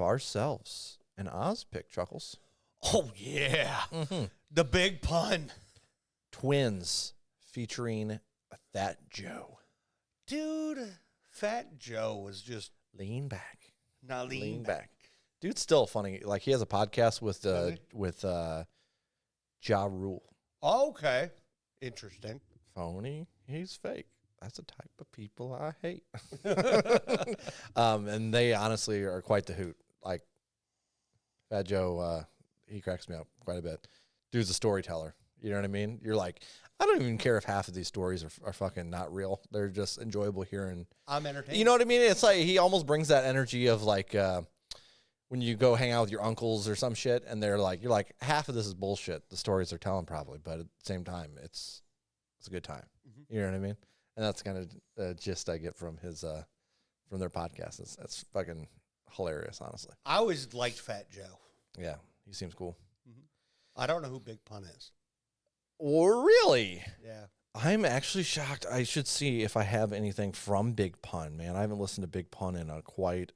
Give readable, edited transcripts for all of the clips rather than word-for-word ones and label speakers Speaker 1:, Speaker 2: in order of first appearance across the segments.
Speaker 1: ourselves an Oz pick, Chuckles.
Speaker 2: Oh, yeah. Mm-hmm. The big pun.
Speaker 1: Twinz featuring Fat Joe.
Speaker 2: Dude, Fat Joe was just...
Speaker 1: Lean back.
Speaker 2: Not lean back.
Speaker 1: Dude's still funny. Like, he has a podcast with Ja Rule.
Speaker 2: Oh, okay. Interesting.
Speaker 1: Phony. He's fake. That's the type of people I hate. And they honestly are quite the hoot. Like, Fat Joe, he cracks me up quite a bit. Dude's a storyteller. You know what I mean? You're like, I don't even care if half of these stories are fucking not real. They're just enjoyable hearing.
Speaker 2: I'm entertained.
Speaker 1: You know what I mean? It's like he almost brings that energy of like when you go hang out with your uncles or some shit, and they're like, you're like, half of this is bullshit. The stories they're telling probably, but at the same time, it's a good time. Mm-hmm. You know what I mean? And that's kind of the gist I get from his from their podcast. That's fucking hilarious, honestly.
Speaker 2: I always liked Fat Joe.
Speaker 1: Yeah, he seems cool.
Speaker 2: Mm-hmm. I don't know who Big Pun is.
Speaker 1: Oh, really?
Speaker 2: Yeah.
Speaker 1: I'm actually shocked. I should see if I have anything from Big Pun, man. I haven't listened to Big Pun in quite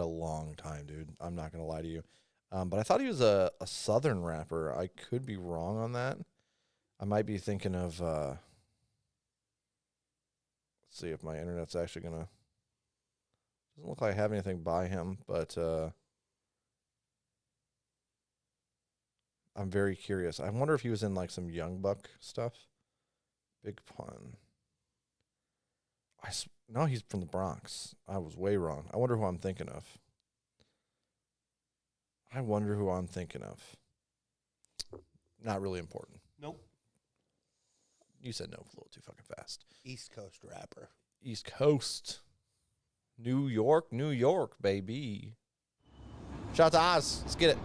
Speaker 1: a long time, dude. I'm not going to lie to you. But I thought he was a Southern rapper. I could be wrong on that. I might be thinking of... let's see if my internet's actually going to... Doesn't look like I have anything by him, but... I'm very curious. I wonder if he was in like some Young Buck stuff. Big Pun. No, he's from the Bronx. I was way wrong. I wonder who I'm thinking of. Not really important.
Speaker 2: Nope.
Speaker 1: You said no a little too fucking fast.
Speaker 2: East Coast rapper.
Speaker 1: East Coast. New York, baby. Shout out to Oz. Let's get it.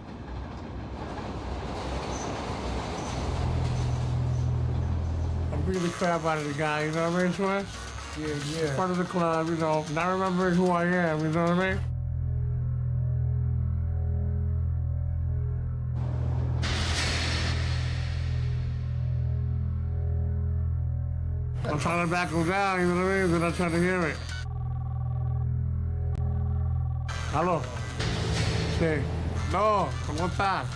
Speaker 3: Beat the crap out of the guy, you know what I mean, Twinz?
Speaker 4: Yeah.
Speaker 3: Front of the club, you know, not remembering who I am, you know what I mean? I'm trying to back him down, you know what I mean? They're not trying to hear it. Hello. Sí. No, ¿cómo estás?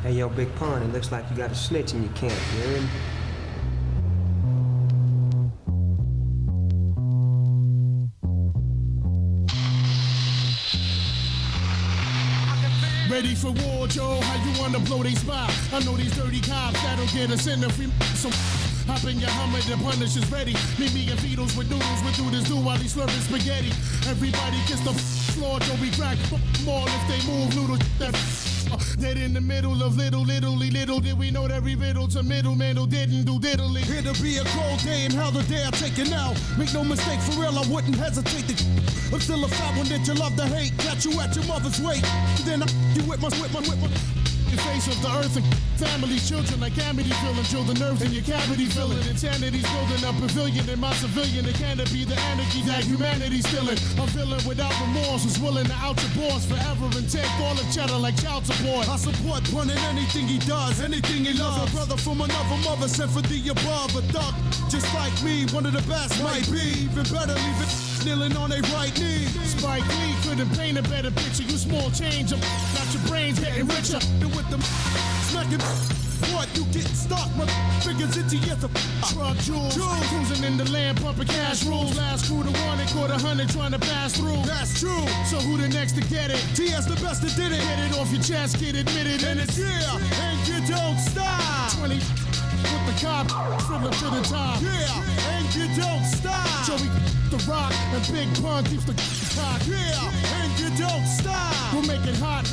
Speaker 4: Hey, yo, Big Pun, it looks like you got a snitch in your camp, you hear me?
Speaker 5: Ready for war, Joe? How you wanna blow they spot? I know these dirty cops that'll get us in if we some. Hop in your Hummer, the punish is ready. Meet me and Beatles with noodles, we do this do while he's slurping spaghetti. Everybody kiss the floor, Joe, we crack more if they move noodles. That dead in the middle of little did we know that we riddle to middleman who didn't do diddly. Here to be a cold day and how the day I take it now. Make no mistake, for real, I wouldn't hesitate to. I'm still a fat one that you love to hate. Got you at your mother's weight. Then you with my your face of the earth and family, children like Amity feeling, chill the nerves in your cavity feeling. Insanity's building a pavilion in my civilian. It can't be the anarchy that humanity's stealing. I'm feeling without remorse, who's willing to out your boss forever and take all the cheddar like child support. I support Pun in anything he does, anything he loves. A brother from another mother sent for the above. A thug just like me, one of the best might be. Even better, leave it kneeling on their right knee. Spike Lee couldn't paint a better picture. You small change, got your brains getting richer. With them smacking what you getting stuck, my fingers itchy as a truck jewels. Cruising in the land, pumping cash rules. Last crew to one, it caught 100 trying to pass through. That's true. So who the next to get it? TS the best that did it. Get it off your chest, get admitted, and it's and you don't stop. 20 with the cop, fiddler to the top. Yeah, and you don't stop. Joey the rock and Big Pun keeps the cock. Yeah, and you don't stop. We'll make it hot.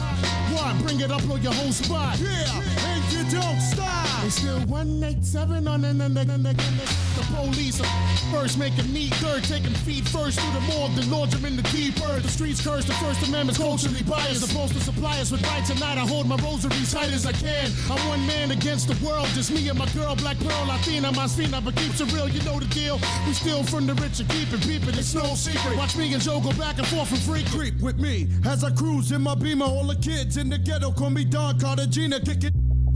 Speaker 5: What? Bring it up on your whole spot. Yeah, and you don't stop. It's still 187 on the police are first making me third, taking feet first through the morgue, then launch them in the deep earth. The streets curse, the First Amendment's culturally biased. Supposed to supply us with right tonight. I hold my rosary tight as I can. I'm one man against the world, just me and my girl, Black Pearl, Latina, my spina, but keeps it real. You know the deal. We steal from the rich and keep it peeping. It's no secret. Watch me and Joe go back and forth from free. Creep with me as I cruise in my Beamer. All the kids in the ghetto call me Don Cartagena, kicking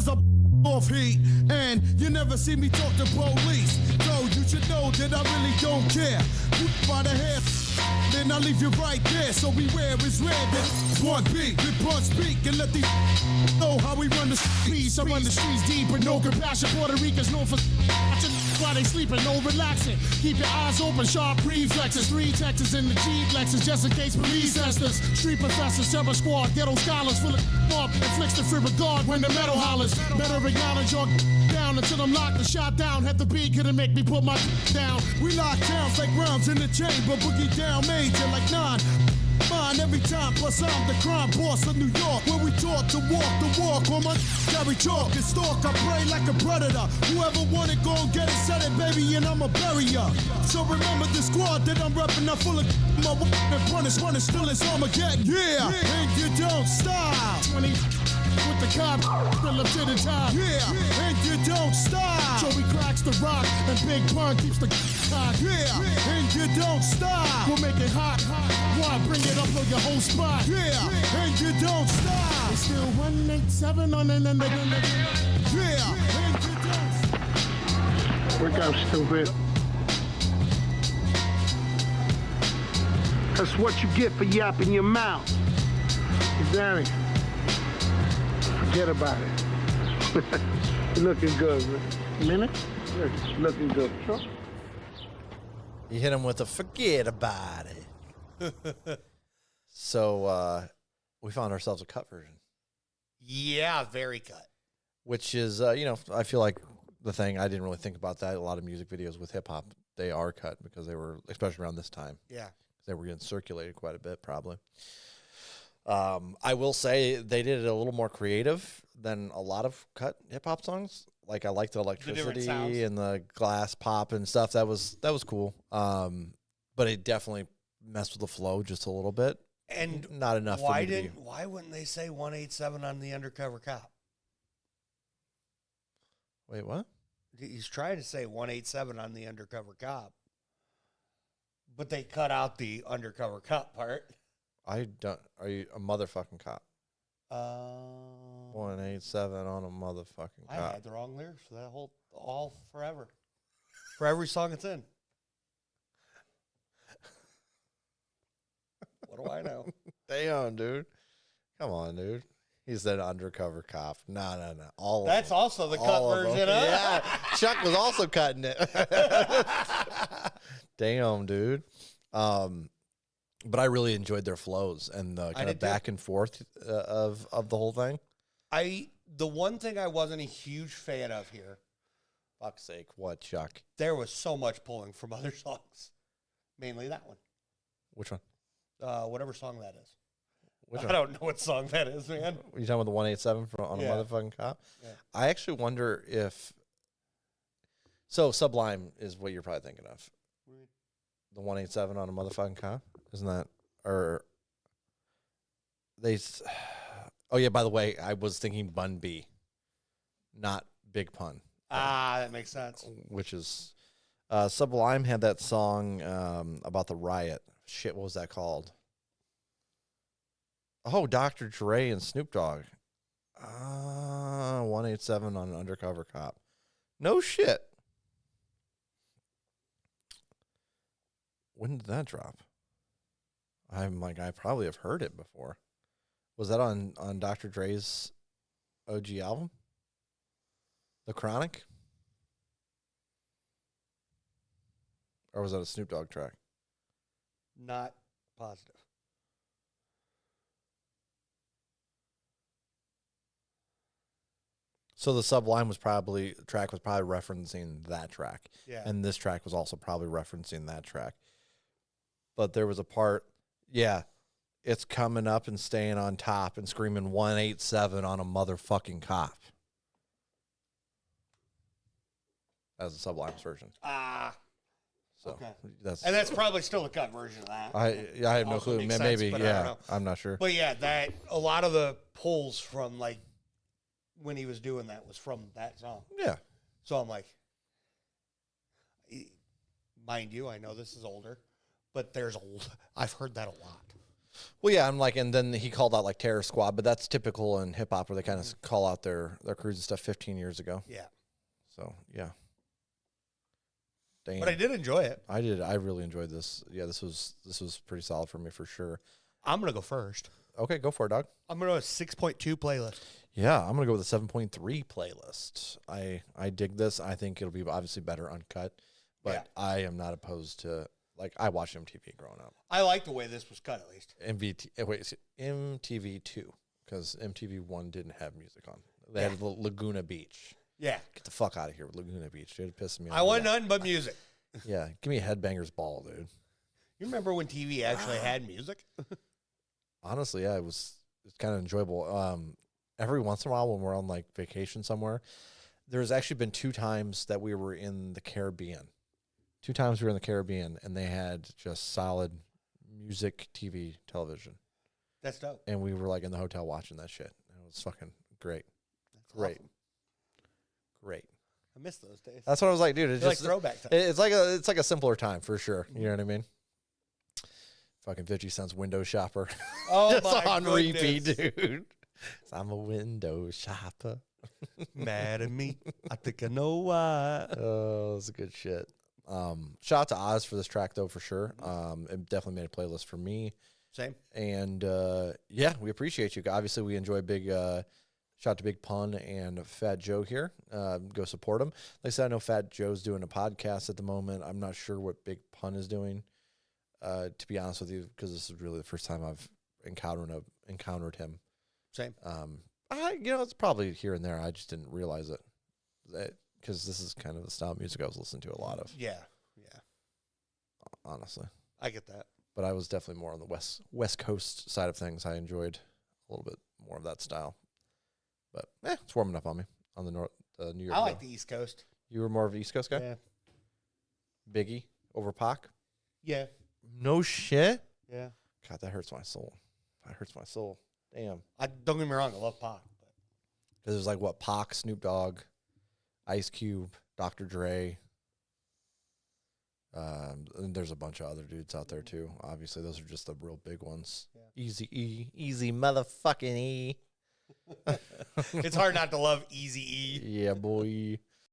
Speaker 5: up off heat, and you never see me talk to police. So you should know that I really don't care. By the hair, then I'll leave you right there. So beware, it's red. One beat, the punch speak, and let these know how we run the streets. I run the streets deep with no compassion. Puerto Ricans known for watching while they sleeping, no relaxing. Keep your eyes open, sharp reflexes. 3 Texas in the G-Lexus, just in case police testers. Street professors, terror squad, ghetto scholars full of mob. Inflicts the free regard when the metal hollers. Better acknowledge your down until I'm locked and shot down. Had the beat, couldn't make me put my down. We lock downs like rounds in the chamber. Boogie down major like 9. Mine every time, plus I'm the crime boss of New York. Where we taught to walk on my carry chalk and stalk. I pray like a predator. Whoever want it, go and get it, set it, baby, and I'ma bury ya. So remember the squad that I'm reppin', I'm full of my and punish, still it's Armageddon. Yeah, and you don't stop. 20 with the cop, still up to the top. Yeah, and you don't stop. Joey cracks the rock, and Big Pun keeps the cock. Yeah, and you don't stop. We'll make it hot. Why bring it up on your whole spot? Yeah, and you don't stop. It's still 187 on the yeah, and you don't stop.
Speaker 3: Wake up, stupid. That's what you get for yapping your mouth. Danny, forget about it. You're looking good, man. Minute? You're looking good. Sure.
Speaker 1: You hit him with a forget about it. So we found ourselves a cut version,
Speaker 2: Yeah, very cut.
Speaker 1: which is, I feel like the thing. I didn't really think about that. A lot of music videos with hip hop, they are cut because they were, especially around this time,
Speaker 2: Yeah.
Speaker 1: they were getting circulated quite a bit, probably. I will say they did it a little more creative than a lot of cut hip hop songs. Like I liked the electricity and the glass pop and stuff. That was cool. But it definitely messed with the flow just a little bit.
Speaker 2: And
Speaker 1: not enough.
Speaker 2: Why wouldn't they say 187 on the Undercover Cop?
Speaker 1: Wait, what?
Speaker 2: He's trying to say 187 on the Undercover Cop, but they cut out the Undercover Cop part.
Speaker 1: I don't. Are you a motherfucking cop?
Speaker 2: 187
Speaker 1: 187 on a motherfucking
Speaker 2: I
Speaker 1: cop.
Speaker 2: had the wrong lyrics for that all forever. For every song it's in. What do I know?
Speaker 1: Damn, dude. Come on, dude. He said undercover cop. No. All
Speaker 2: That's
Speaker 1: of them.
Speaker 2: also the cut
Speaker 1: All of
Speaker 2: version,
Speaker 1: them.
Speaker 2: huh?
Speaker 1: Yeah. Chuck was also cutting it. Damn, dude. But I really enjoyed their flows and the kind of back and forth of the whole thing.
Speaker 2: The one thing I wasn't a huge fan of here,
Speaker 1: Fuck's sake, what, Chuck?
Speaker 2: there was so much pulling from other songs. Mainly that one.
Speaker 1: Which one?
Speaker 2: Whatever song that is.
Speaker 1: Which
Speaker 2: I
Speaker 1: one?
Speaker 2: don't know what song that is, man.
Speaker 1: You talking about the 187 on
Speaker 2: Yeah.
Speaker 1: a motherfucking cop?
Speaker 2: Yeah.
Speaker 1: I actually wonder if. So Sublime is what you're probably thinking of. The 187 on a motherfucking cop, isn't that? Or they? Oh yeah. By the way, I was thinking Bun B, not Big Pun.
Speaker 2: That makes sense.
Speaker 1: Which is Sublime had that song about the riot. Shit, what was that called? Oh, Dr. Dre and Snoop Dogg. 187 on an undercover cop. No shit. When did that drop? I'm like, I probably have heard it before. Was that on Dr. Dre's OG album? The Chronic? Or was that a Snoop Dogg track?
Speaker 2: Not positive.
Speaker 1: So the Sublime track was probably referencing that track.
Speaker 2: Yeah.
Speaker 1: And this track was also probably referencing that track. But there was a part, it's coming up and staying on top and screaming 187 on a motherfucking cop. That's the Sublime's version. So
Speaker 2: okay.
Speaker 1: that's
Speaker 2: probably still the cut version of that.
Speaker 1: I have no
Speaker 2: Also
Speaker 1: clue.
Speaker 2: makes
Speaker 1: Maybe,
Speaker 2: sense, but I don't know.
Speaker 1: I'm not sure.
Speaker 2: But yeah, that a lot of the pulls from like when he was doing that was from that song.
Speaker 1: Yeah.
Speaker 2: So I'm like, mind you, I know this is older, but I've heard that a lot.
Speaker 1: Well, yeah, I'm like, and then he called out like Terror Squad, but that's typical in hip hop where they kind of call out their crews and stuff 15 years ago.
Speaker 2: Yeah.
Speaker 1: So, yeah. Damn.
Speaker 2: But I did enjoy it.
Speaker 1: I did. I really enjoyed this. Yeah, this was pretty solid for me for sure.
Speaker 2: I'm going to go first.
Speaker 1: Okay, go for it, dog.
Speaker 2: I'm going to go with 6.2 playlist.
Speaker 1: Yeah, I'm gonna go with a 7.3 playlist. I dig this. I think it'll be obviously better uncut, but
Speaker 2: Yeah.
Speaker 1: I am not opposed to, like, I watched MTV growing up.
Speaker 2: I like the way this was cut, at least.
Speaker 1: MTV 2, because MTV 1 didn't have music on. They had Laguna Beach.
Speaker 2: Yeah.
Speaker 1: Get the fuck out of here with Laguna Beach, dude. It pissed me off.
Speaker 2: I want nothing but music.
Speaker 1: Yeah, give me a Headbangers Ball, dude.
Speaker 2: You remember when TV actually had music?
Speaker 1: Honestly, yeah, it's kind of enjoyable. Every once in a while when we're on like vacation somewhere, there's actually been 2 times that we were in the Caribbean. 2 times we were in the Caribbean, and they had just solid music, TV, television.
Speaker 2: That's dope.
Speaker 1: And we were like in the hotel watching that shit. It was fucking great.
Speaker 2: That's
Speaker 1: Great.
Speaker 2: awesome.
Speaker 1: Great.
Speaker 2: I miss those days.
Speaker 1: That's what I was like, dude. It's
Speaker 2: They're
Speaker 1: just
Speaker 2: like throwback time.
Speaker 1: it's like a simpler time for sure. You know what I mean? Fucking 50 cents window shopper.
Speaker 2: Oh,
Speaker 1: Just
Speaker 2: my
Speaker 1: on repeat,
Speaker 2: goodness.
Speaker 1: dude. I'm a window shopper.
Speaker 2: Mad at me. I think I know why.
Speaker 1: Oh, that's good shit. Shout out to Oz for this track though, for sure. It definitely made a playlist for me.
Speaker 2: Same.
Speaker 1: And yeah, we appreciate you. Obviously, we enjoy big. Shout out to Big Pun and Fat Joe here. Go support them. Like I said, I know Fat Joe's doing a podcast at the moment. I'm not sure what Big Pun is doing. To be honest with you, because this is really the first time I've encountered him.
Speaker 2: Same.
Speaker 1: It's probably here and there. I just didn't realize it, because this is kind of the style of music I was listening to a lot of.
Speaker 2: Yeah.
Speaker 1: Honestly,
Speaker 2: I get that.
Speaker 1: but I was definitely more on the West Coast side of things. I enjoyed a little bit more of that style, but it's warming up on me on the New York.
Speaker 2: I like the East Coast.
Speaker 1: You were more of an East Coast guy.
Speaker 2: Yeah.
Speaker 1: Biggie over Pac.
Speaker 2: Yeah.
Speaker 1: No shit.
Speaker 2: Yeah.
Speaker 1: God, that hurts my soul. That hurts my soul. Damn.
Speaker 2: Don't get me wrong. I love Pac. But
Speaker 1: Because there's like what, Pac, Snoop Dogg, Ice Cube, Dr. Dre. And there's a bunch of other dudes out there too. Obviously, those are just the real big ones.
Speaker 2: Yeah.
Speaker 1: Easy motherfucking E.
Speaker 2: it's hard not to love Easy E.
Speaker 1: Yeah, boy.